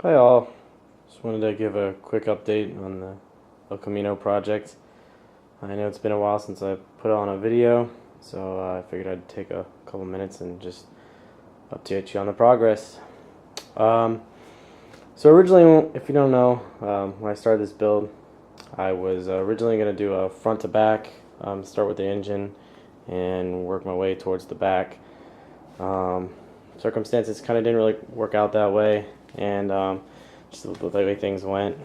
Hi all, just wanted to give a quick update on the Camino project. I know it's been a while since I put on a video, so I figured I'd take a couple minutes and just update you on the progress. So originally, if you don't know, when I started this build, I was originally going to do a front to back, start with the engine and work my way towards the back. Circumstances kind of didn't really work out that way, and just the way things went,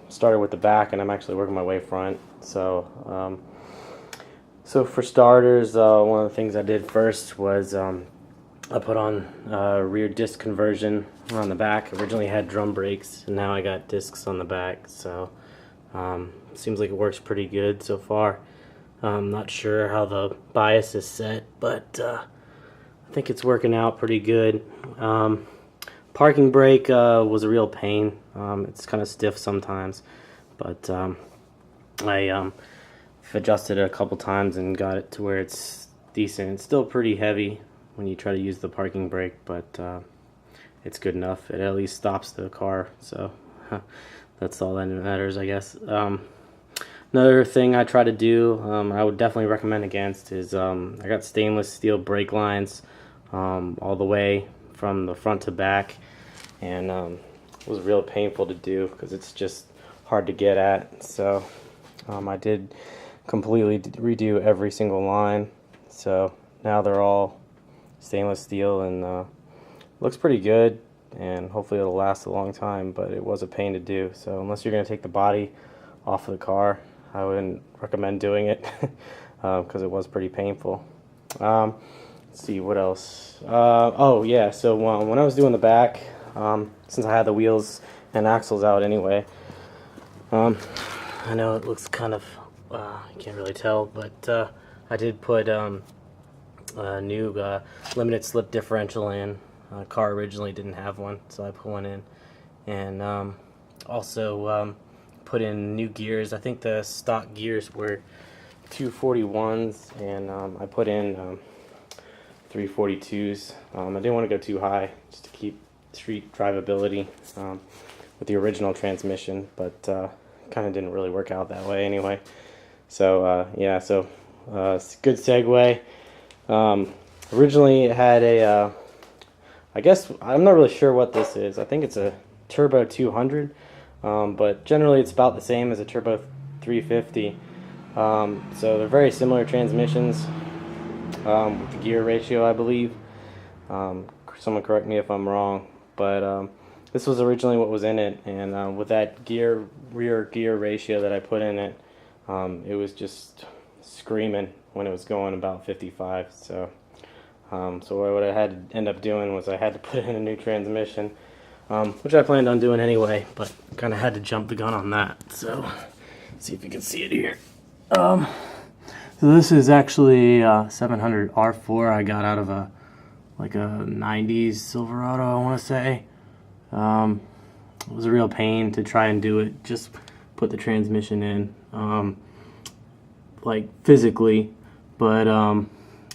started with the back, and I'm actually working my way front. So for starters, one of the things I did first was I put on rear disc conversion on the back. Originally had drum brakes, and now I got discs on the back. So seems like it works pretty good so far. I'm not sure how the bias is set, but I think it's working out pretty good. Parking brake was a real pain. It's kind of stiff sometimes, but I adjusted it a couple times and got it to where it's decent. It's still pretty heavy when you try to use the parking brake, but it's good enough. It at least stops the car, so that's all that matters, I guess. Another thing I try to do, I would definitely recommend against, is I got stainless steel brake lines all the way from the front to back, and it was real painful to do because it's just hard to get at. So I did completely redo every single line, so now they're all stainless steel, and looks pretty good, and hopefully it'll last a long time. But it was a pain to do, so unless you're going to take the body off of the car, I wouldn't recommend doing it because it was pretty painful. Let's see what else. Oh yeah, so when I was doing the back, since I had the wheels and axles out anyway, I know it looks kind of, you can't really tell, but I did put a new limited slip differential in. The car originally didn't have one, so I put one in, and also put in new gears. I think the stock gears were 241s, and I put in 342s. I didn't want to go too high just to keep street drivability with the original transmission, but kind of didn't really work out that way anyway. So yeah, so good segue. Originally it had a I guess I'm not really sure what this is. I think it's a Turbo 200, but generally it's about the same as a Turbo 350. So they're very similar transmissions with the gear ratio, I believe. Someone correct me if I'm wrong, but this was originally what was in it, and with that rear gear ratio that I put in it, it was just screaming when it was going about 55. So what I had to end up doing was I had to put in a new transmission, which I planned on doing anyway, but kind of had to jump the gun on that. So let's see if you can see it here. So this is actually 700 R4 I got out of a 90s Silverado, I want to say. It was a real pain to try and do it, just put the transmission in, like physically, but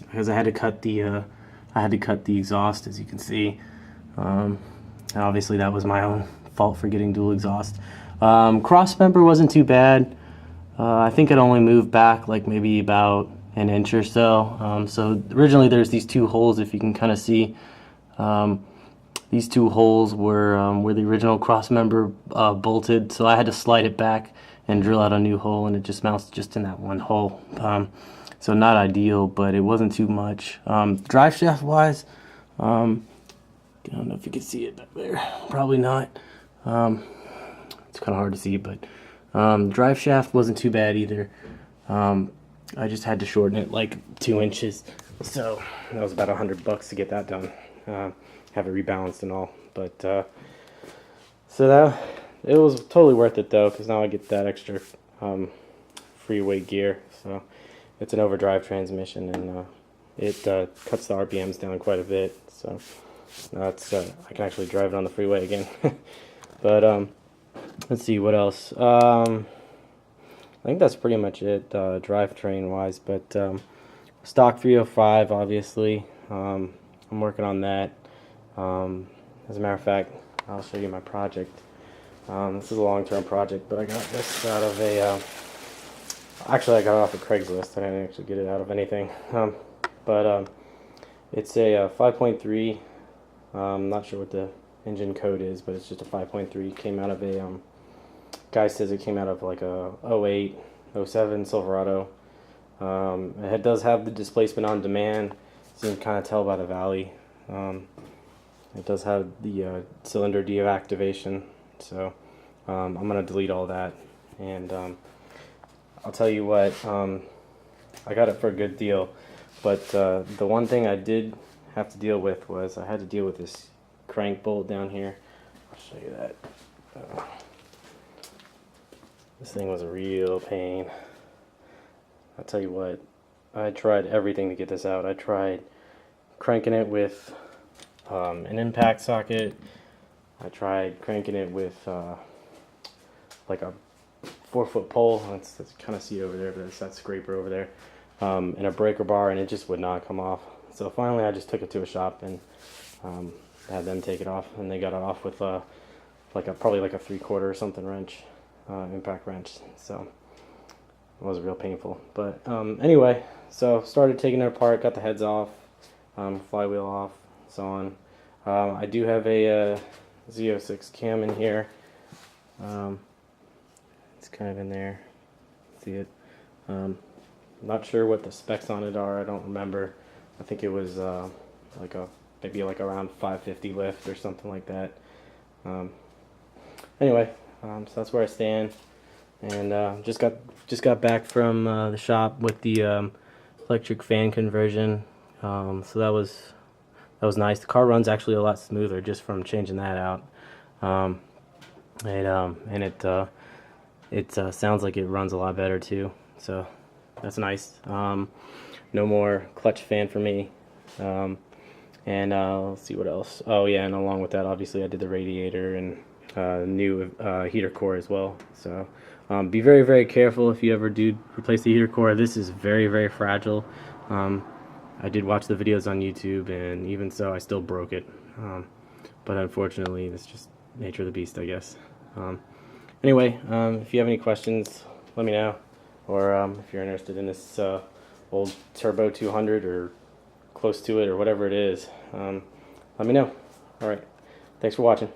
because I had to cut the exhaust, as you can see. Obviously that was my own fault for getting dual exhaust. Cross member wasn't too bad. I think it only moved back like maybe about an inch or so. So originally there's these two holes, if you can kind of see. These two holes were where the original cross member bolted, so I had to slide it back and drill out a new hole, and it just mounts just in that one hole. So not ideal, but it wasn't too much. Drive shaft wise, I don't know if you can see it back there. Probably not. It's kind of hard to see, but drive shaft wasn't too bad either. I just had to shorten it like 2 inches, so that was about $100 to get that done. Have it rebalanced and all, but so that it was totally worth it though, because now I get that extra free weight gear. So it's an overdrive transmission, and it cuts the RPMs down quite a bit. So that's I can actually drive it on the freeway again. But let's see what else. I think that's pretty much it, drivetrain wise. But stock 305, obviously. I'm working on that. As a matter of fact, I'll show you my project. This is a long-term project, but I got this out of a, actually I got it off of Craigslist. I didn't actually get it out of anything. It's a 5.3, not sure what the engine code is, but it's just a 5.3. Came out of a, guy says it came out of like a 08, 07 Silverado. It does have the displacement on demand, so you can kind of tell by the valley. It does have the cylinder deactivation, so I'm going to delete all that, and I'll tell you what, I got it for a good deal, but the one thing I did have to deal with was I had to deal with this crank bolt down here. I'll show you that. This thing was a real pain. I'll tell you what, I tried everything to get this out. I tried cranking it with an impact socket. I tried cranking it with like a 4-foot pole. That's kind of see over there, but it's that scraper over there, and a breaker bar, and it just would not come off. So finally I just took it to a shop and had them take it off, and they got it off with probably like a 3/4 or something wrench, impact wrench. So it was real painful, but anyway, so started taking it apart, got the heads off, flywheel off, so on. I do have a Z06 cam in here. It's kind of in there, see it. Not sure what the specs on it are, I don't remember. I think it was maybe around 550 lift or something like that. Anyway, so that's where I stand, and just got back from the shop with the electric fan conversion. So that was nice. The car runs actually a lot smoother just from changing that out. It sounds like it runs a lot better too. So that's nice. No more clutch fan for me. And let's see what else. Oh yeah, and along with that, obviously I did the radiator and new heater core as well. So be very, very careful if you ever do replace the heater core. This is very, very fragile. I did watch the videos on YouTube, and even so I still broke it. But unfortunately, that's just nature of the beast, I guess. Anyway, if you have any questions, let me know. Or if you're interested in this old Turbo 200 or close to it or whatever it is, let me know. Alright, thanks for watching.